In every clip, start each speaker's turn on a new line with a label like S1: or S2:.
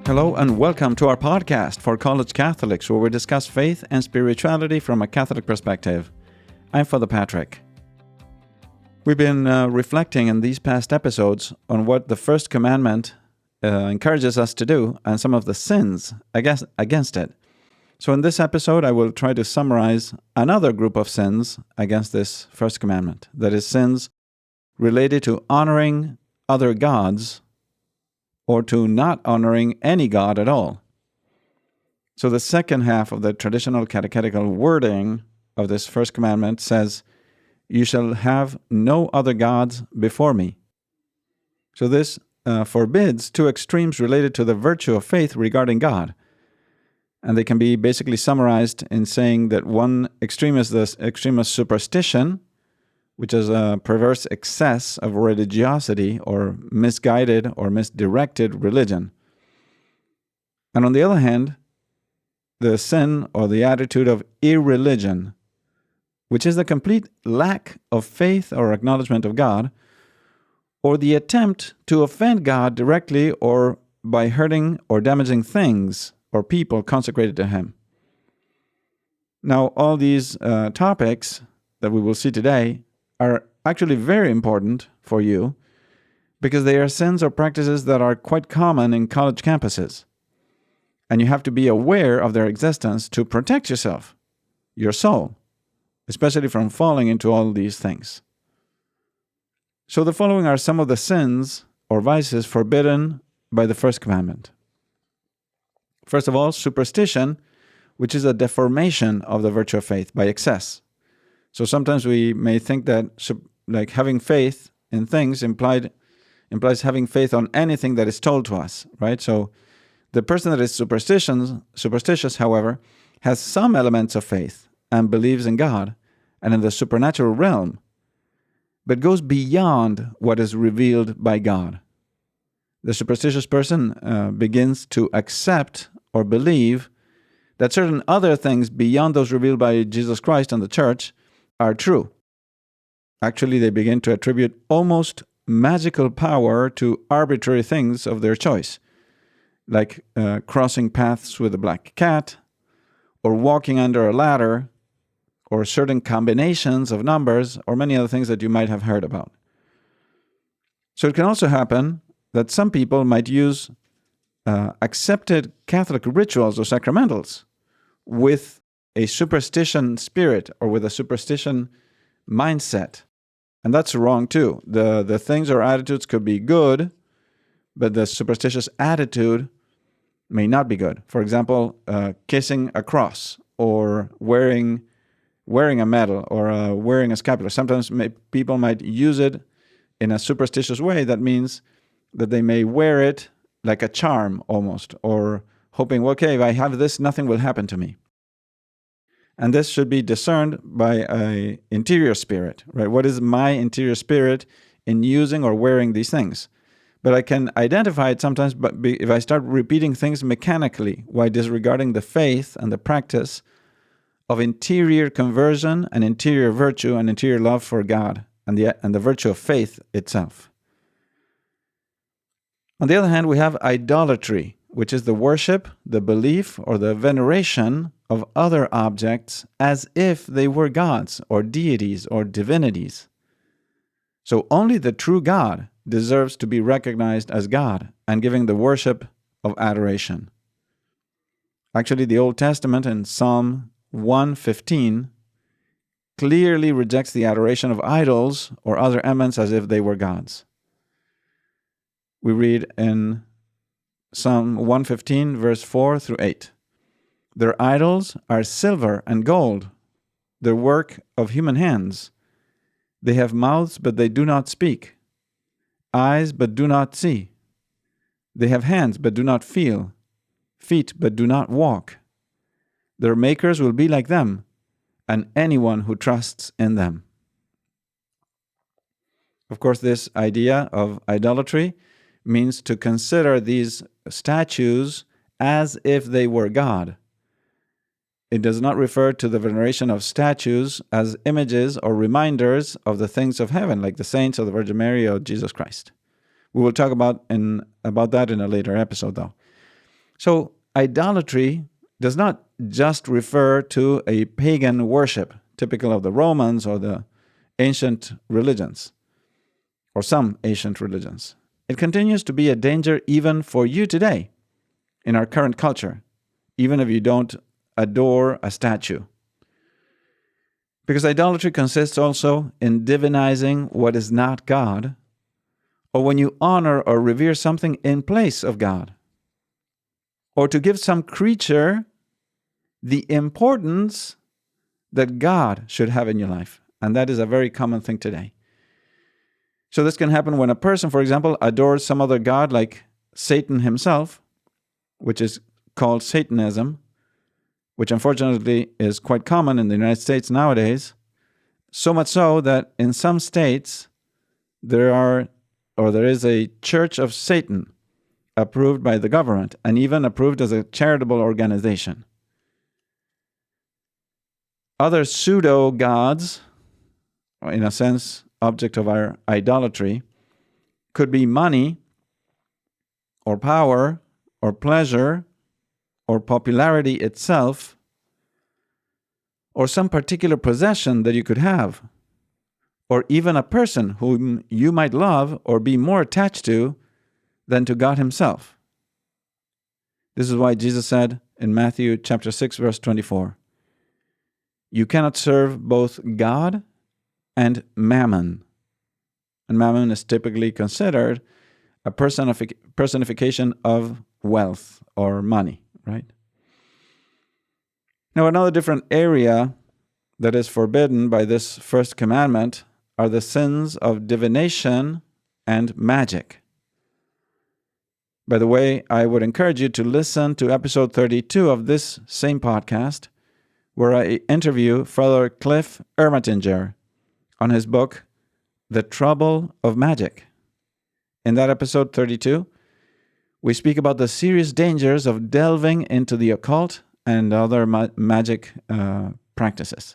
S1: Hello and welcome to our podcast for college Catholics, where we discuss faith and spirituality from a Catholic perspective. I'm Father Patrick. We've been reflecting in these past episodes on what the First Commandment encourages us to do and some of the sins against it. So in this episode, I will try to summarize another group of sins against this First Commandment. That is, sins related to honoring other gods or to not honoring any god at all. So the second half of the traditional catechetical wording of this First Commandment says, "You shall have no other gods before me." So this forbids two extremes related to the virtue of faith regarding God. And they can be basically summarized in saying that one extreme is the extreme of superstition, which is a perverse excess of religiosity or misguided or misdirected religion. And on the other hand, the sin or the attitude of irreligion, which is the complete lack of faith or acknowledgement of God, or the attempt to offend God directly or by hurting or damaging things or people consecrated to Him. Now, all these topics that we will see today are actually very important for you because they are sins or practices that are quite common in college campuses. And you have to be aware of their existence to protect yourself, your soul, especially from falling into all these things. So the following are some of the sins or vices forbidden by the First Commandment. First of all, superstition, which is a deformation of the virtue of faith by excess. So sometimes we may think that like having faith in things implies having faith on anything that is told to us, right? So the person that is superstitious, however, has some elements of faith and believes in God and in the supernatural realm, but goes beyond what is revealed by God. The superstitious person begins to accept or believe that certain other things beyond those revealed by Jesus Christ and the Church are true. Actually, they begin to attribute almost magical power to arbitrary things of their choice, like crossing paths with a black cat, or walking under a ladder, or certain combinations of numbers, or many other things that you might have heard about. So it can also happen that some people might use accepted Catholic rituals or sacramentals with a superstition spirit or with a superstition mindset. And that's wrong too. The things or attitudes could be good, but the superstitious attitude may not be good. For example, kissing a cross or wearing a medal or wearing a scapular. Sometimes people might use it in a superstitious way. That means that they may wear it like a charm almost, or hoping, well, okay, if I have this, nothing will happen to me. And this should be discerned by an interior spirit, right? What is my interior spirit in using or wearing these things? But I can identify it sometimes if I start repeating things mechanically while disregarding the faith and the practice of interior conversion and interior virtue and interior love for God and the virtue of faith itself. On the other hand, we have idolatry, which is the worship, the belief, or the veneration of other objects as if they were gods or deities or divinities. So only the true God deserves to be recognized as God and giving the worship of adoration. Actually, the Old Testament in Psalm 115 clearly rejects the adoration of idols or other elements as if they were gods. We read in Psalm 115, verse 4 through 8. Their idols are silver and gold, the work of human hands. They have mouths, but they do not speak, eyes, but do not see. They have hands, but do not feel, feet, but do not walk. Their makers will be like them, and anyone who trusts in them. Of course, this idea of idolatry means to consider these statues as if they were God. It does not refer to the veneration of statues as images or reminders of the things of heaven, like the saints or the Virgin Mary or Jesus Christ. We will talk about that in a later episode, though. So idolatry does not just refer to a pagan worship, typical of the Romans or the ancient religions, or some ancient religions. It continues to be a danger even for you today in our current culture, even if you don't adore a statue. Because idolatry consists also in divinizing what is not God, or when you honor or revere something in place of God, or to give some creature the importance that God should have in your life. And that is a very common thing today. So this can happen when a person, for example, adores some other god like Satan himself, which is called Satanism, which unfortunately is quite common in the United States nowadays. So much so that in some states there is a Church of Satan approved by the government and even approved as a charitable organization. Other pseudo-gods, in a sense, object of our idolatry, could be money or power or pleasure or popularity itself or some particular possession that you could have, or even a person whom you might love or be more attached to than to God himself. This is why Jesus said in Matthew chapter 6, verse 24, "You cannot serve both God and mammon." And mammon is typically considered a personification of wealth or money, right? Now, another different area that is forbidden by this first commandment are the sins of divination and magic. By the way, I would encourage you to listen to episode 32 of this same podcast, where I interview Father Cliff Ermatinger on his book, The Trouble of Magic. In that episode 32, we speak about the serious dangers of delving into the occult and other magic practices.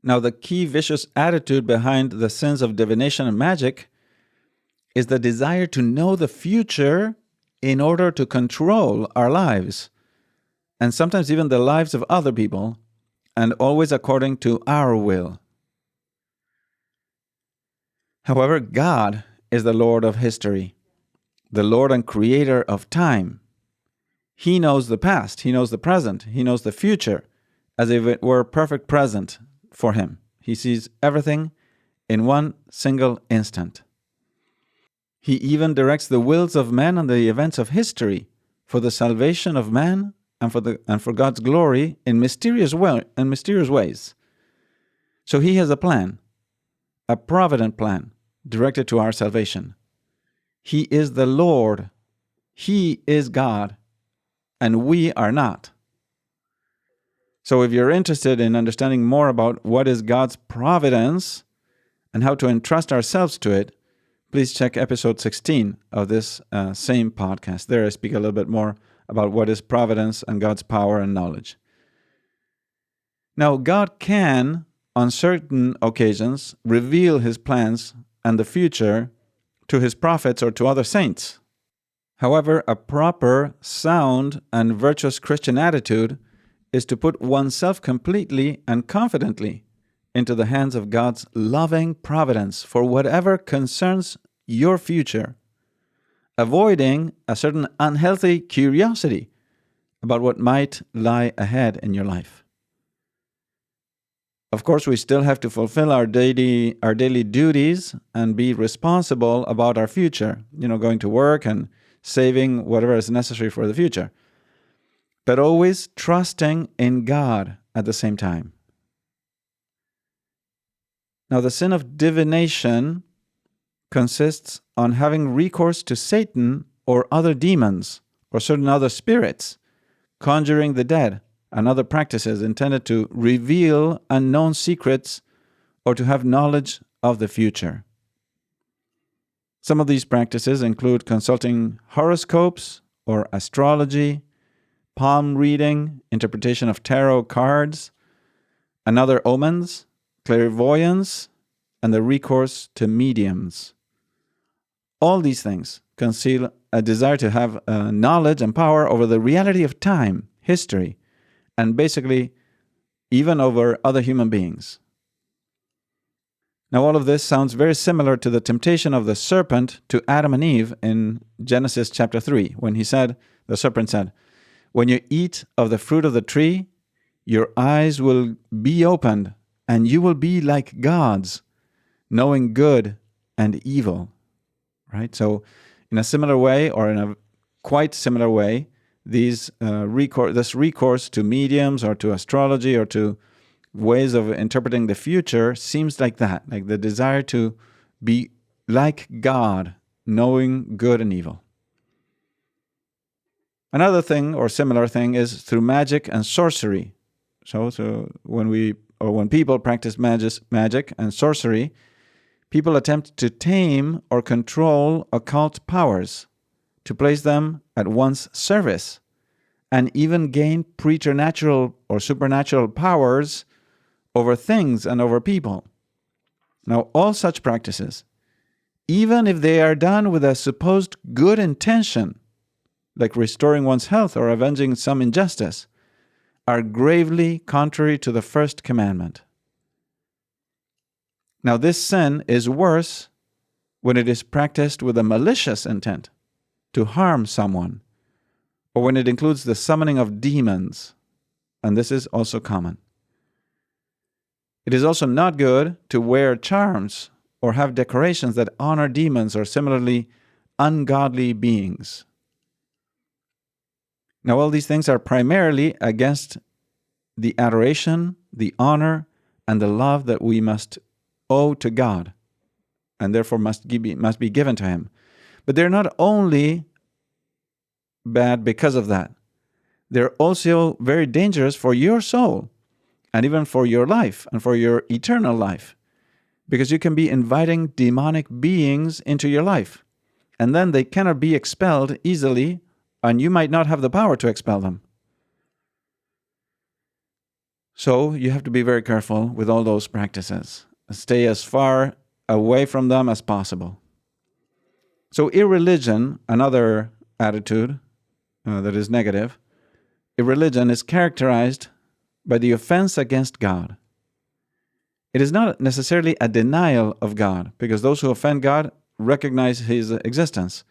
S1: Now, the key vicious attitude behind the sins of divination and magic is the desire to know the future in order to control our lives, and sometimes even the lives of other people, and always according to our will. However, God is the Lord of history, the Lord and Creator of time. He knows the past, He knows the present, He knows the future, as if it were perfect present for Him. He sees everything in one single instant. He even directs the wills of men and the events of history for the salvation of man and for God's glory in mysterious ways. So He has a plan, a provident plan directed to our salvation. He is the Lord. He is God, and we are not. So if you're interested in understanding more about what is God's providence and how to entrust ourselves to it, please check episode 16 of this same podcast. There I speak a little bit more about what is providence and God's power and knowledge. Now, God can, on certain occasions, reveal His plans and the future to His prophets or to other saints. However, a proper, sound, and virtuous Christian attitude is to put oneself completely and confidently into the hands of God's loving providence for whatever concerns your future, avoiding a certain unhealthy curiosity about what might lie ahead in your life. Of course, we still have to fulfill our daily duties and be responsible about our future, going to work and saving whatever is necessary for the future, but always trusting in God at the same time. Now, the sin of divination consists on having recourse to Satan or other demons or certain other spirits, conjuring the dead, and other practices intended to reveal unknown secrets or to have knowledge of the future. Some of these practices include consulting horoscopes or astrology, palm reading, interpretation of tarot cards, and other omens, clairvoyance, and the recourse to mediums. All these things conceal a desire to have knowledge and power over the reality of time, history, and basically even over other human beings. Now, all of this sounds very similar to the temptation of the serpent to Adam and Eve in Genesis chapter 3, when the serpent said, "When you eat of the fruit of the tree, your eyes will be opened, and you will be like gods, knowing good and evil." Right? So, in a similar way, or in a quite similar way, this recourse to mediums or to astrology or to ways of interpreting the future seems like that, like the desire to be like God, knowing good and evil. Another thing or similar thing is through magic and sorcery. So when people practice magic and sorcery, people attempt to tame or control occult powers, to place them at one's service, and even gain preternatural or supernatural powers over things and over people. Now, all such practices, even if they are done with a supposed good intention, like restoring one's health or avenging some injustice, are gravely contrary to the First Commandment. Now, this sin is worse when it is practiced with a malicious intent to harm someone, or when it includes the summoning of demons, and this is also common. It is also not good to wear charms or have decorations that honor demons or similarly ungodly beings. Now, all these things are primarily against the adoration, the honor, and the love that we must owe to God, and therefore must be given to Him. But they're not only bad because of that. They're also very dangerous for your soul, and even for your life and for your eternal life, because you can be inviting demonic beings into your life, and then they cannot be expelled easily, and you might not have the power to expel them. So you have to be very careful with all those practices. Stay as far away from them as possible. So irreligion, another attitude that is negative, irreligion is characterized by the offense against God. It is not necessarily a denial of God, because those who offend God recognize His existence,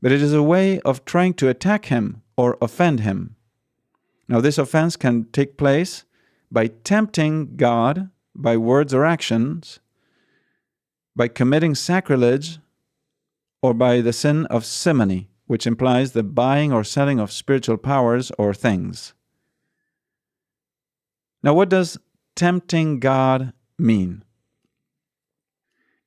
S1: but it is a way of trying to attack Him or offend Him. Now, this offense can take place by tempting God by words or actions, by committing sacrilege, or by the sin of simony, which implies the buying or selling of spiritual powers or things. Now, what does tempting God mean?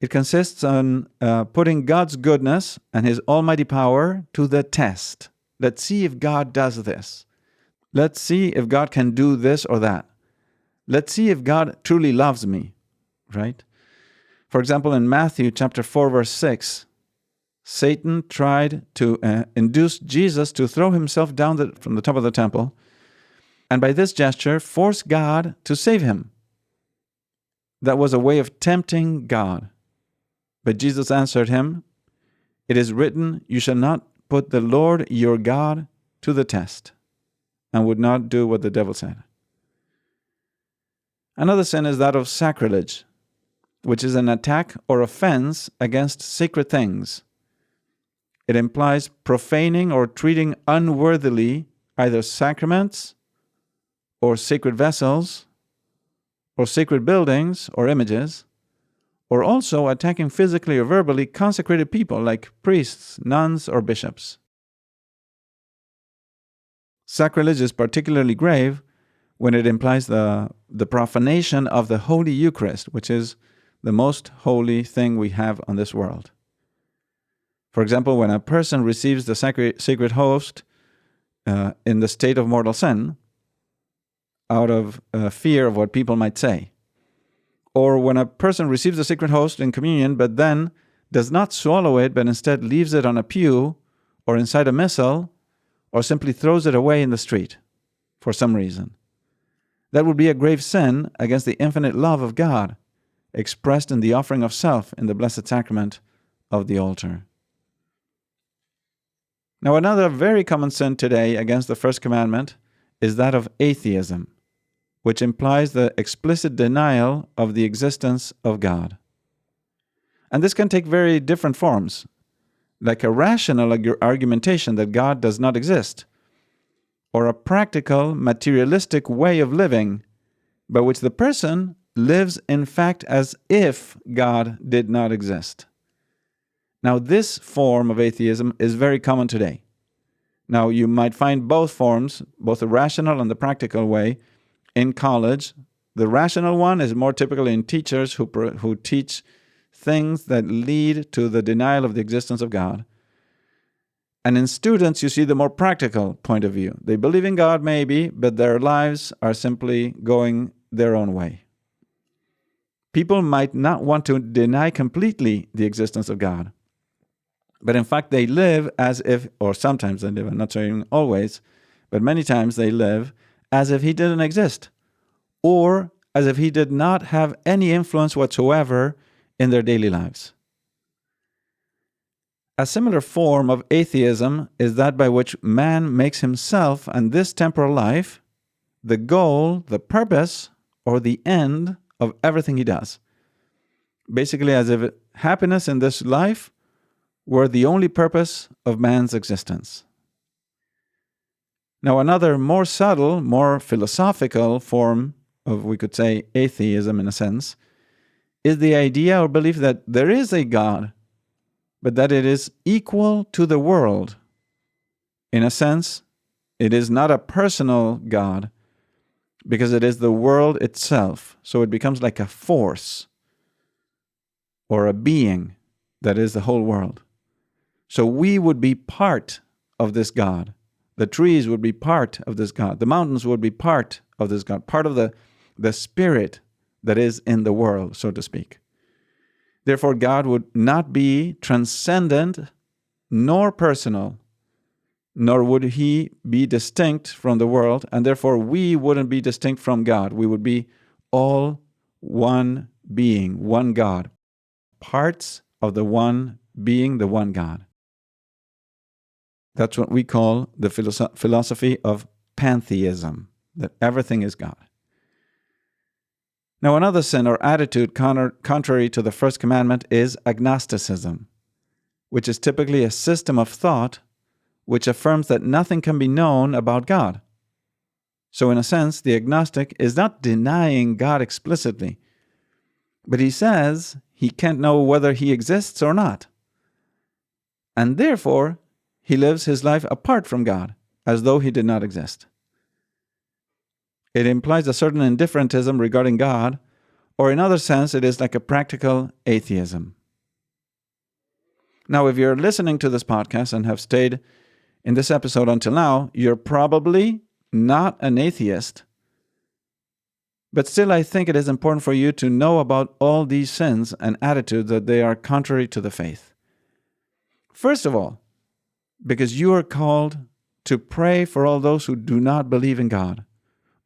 S1: It consists on putting God's goodness and His almighty power to the test. Let's see if God does this. Let's see if God can do this or that. Let's see if God truly loves me, right? For example, in Matthew chapter 4, verse 6, Satan tried to induce Jesus to throw himself down from the top of the temple, and by this gesture, force God to save him. That was a way of tempting God. But Jesus answered him, "It is written, you shall not put the Lord your God to the test," and would not do what the devil said. Another sin is that of sacrilege, which is an attack or offense against sacred things. It implies profaning or treating unworthily either sacraments, or sacred vessels, or sacred buildings or images, or also attacking physically or verbally consecrated people like priests, nuns, or bishops. Sacrilege is particularly grave when it implies the profanation of the Holy Eucharist, which is the most holy thing we have on this world. For example, when a person receives the sacred host in the state of mortal sin, out of fear of what people might say. Or when a person receives the sacred host in communion, but then does not swallow it, but instead leaves it on a pew or inside a missal, or simply throws it away in the street for some reason. That would be a grave sin against the infinite love of God, expressed in the offering of self in the Blessed Sacrament of the altar. Now, another very common sin today against the First Commandment is that of atheism, which implies the explicit denial of the existence of God. And this can take very different forms, like a rational argumentation that God does not exist, or a practical, materialistic way of living by which the person lives in fact as if God did not exist. Now, this form of atheism is very common today. Now, you might find both forms, both the rational and the practical way, in college. The rational one is more typically in teachers who teach things that lead to the denial of the existence of God. And in students, you see the more practical point of view. They believe in God, maybe, but their lives are simply going their own way. People might not want to deny completely the existence of God, but in fact, they live as if, or sometimes they live, I'm not saying always, but many times they live as if He didn't exist, or as if He did not have any influence whatsoever in their daily lives. A similar form of atheism is that by which man makes himself and this temporal life the goal, the purpose, or the end of everything he does. Basically, as if happiness in this life were the only purpose of man's existence. Now, another more subtle, more philosophical form of, we could say, atheism in a sense, is the idea or belief that there is a God, but that it is equal to the world. In a sense, it is not a personal God, because it is the world itself. So it becomes like a force or a being that is the whole world. So we would be part of this God. The trees would be part of this God. The mountains would be part of this God, part of the spirit that is in the world, so to speak. Therefore, God would not be transcendent nor personal, nor would He be distinct from the world, and therefore we wouldn't be distinct from God. We would be all one being, one God, parts of the one being, the one God. That's what we call the philosophy of pantheism, that everything is God. Now, another sin or attitude contrary to the First Commandment is agnosticism, which is typically a system of thought which affirms that nothing can be known about God. So in a sense, the agnostic is not denying God explicitly, but he says he can't know whether He exists or not. And therefore, he lives his life apart from God, as though He did not exist. It implies a certain indifferentism regarding God, or in other sense, it is like a practical atheism. Now, if you're listening to this podcast and have stayed in this episode until now, you're probably not an atheist. But still, I think it is important for you to know about all these sins and attitudes that they are contrary to the faith. First of all, because you are called to pray for all those who do not believe in God,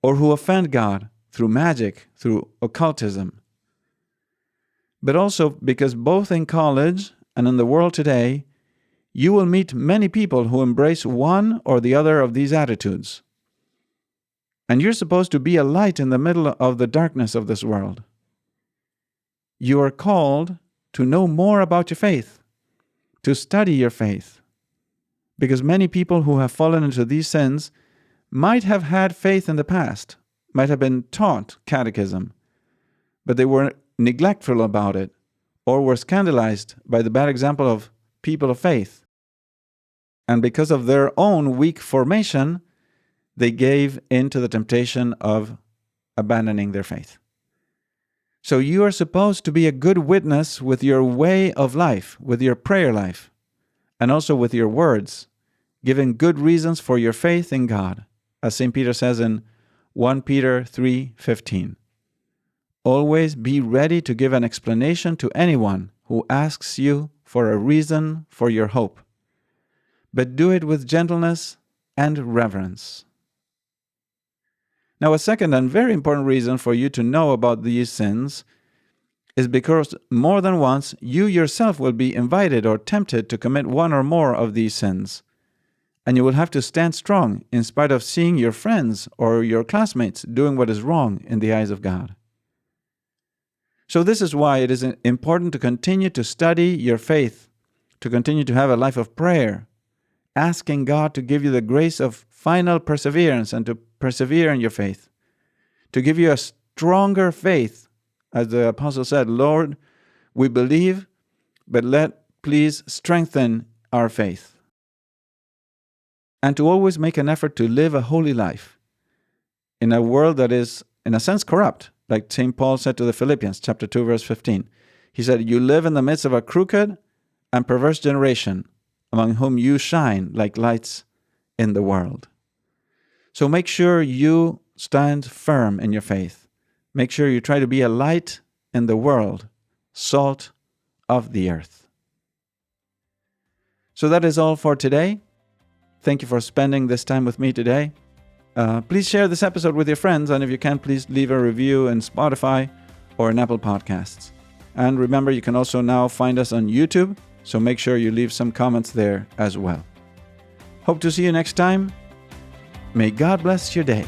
S1: or who offend God through magic, through occultism. But also because both in college and in the world today, you will meet many people who embrace one or the other of these attitudes. And you're supposed to be a light in the middle of the darkness of this world. You are called to know more about your faith, to study your faith. Because many people who have fallen into these sins might have had faith in the past, might have been taught catechism, but they were neglectful about it, or were scandalized by the bad example of people of faith. And because of their own weak formation, they gave in to the temptation of abandoning their faith. So you are supposed to be a good witness with your way of life, with your prayer life, and also with your words, giving good reasons for your faith in God, as St. Peter says in 1 Peter 3:15. Always be ready to give an explanation to anyone who asks you for a reason for your hope, but do it with gentleness and reverence. Now, a second and very important reason for you to know about these sins is because more than once you yourself will be invited or tempted to commit one or more of these sins, And you will have to stand strong in spite of seeing your friends or your classmates doing what is wrong in the eyes of God. So this is why it is important to continue to study your faith, to continue to have a life of prayer, asking God to give you the grace of final perseverance and to persevere in your faith, to give you a stronger faith. As the apostle said, Lord, we believe, but please strengthen our faith. And to always make an effort to live a holy life in a world that is, in a sense, corrupt. Like St. Paul said to the Philippians, chapter 2, verse 15. He said, you live in the midst of a crooked and perverse generation, among whom you shine like lights in the world. So make sure you stand firm in your faith. Make sure you try to be a light in the world, salt of the earth. So that is all for today. Thank you for spending this time with me today. Please share this episode with your friends, and if you can, please leave a review in Spotify or in Apple Podcasts. And remember, you can also now find us on YouTube, so make sure you leave some comments there as well. Hope to see you next time. May God bless your day.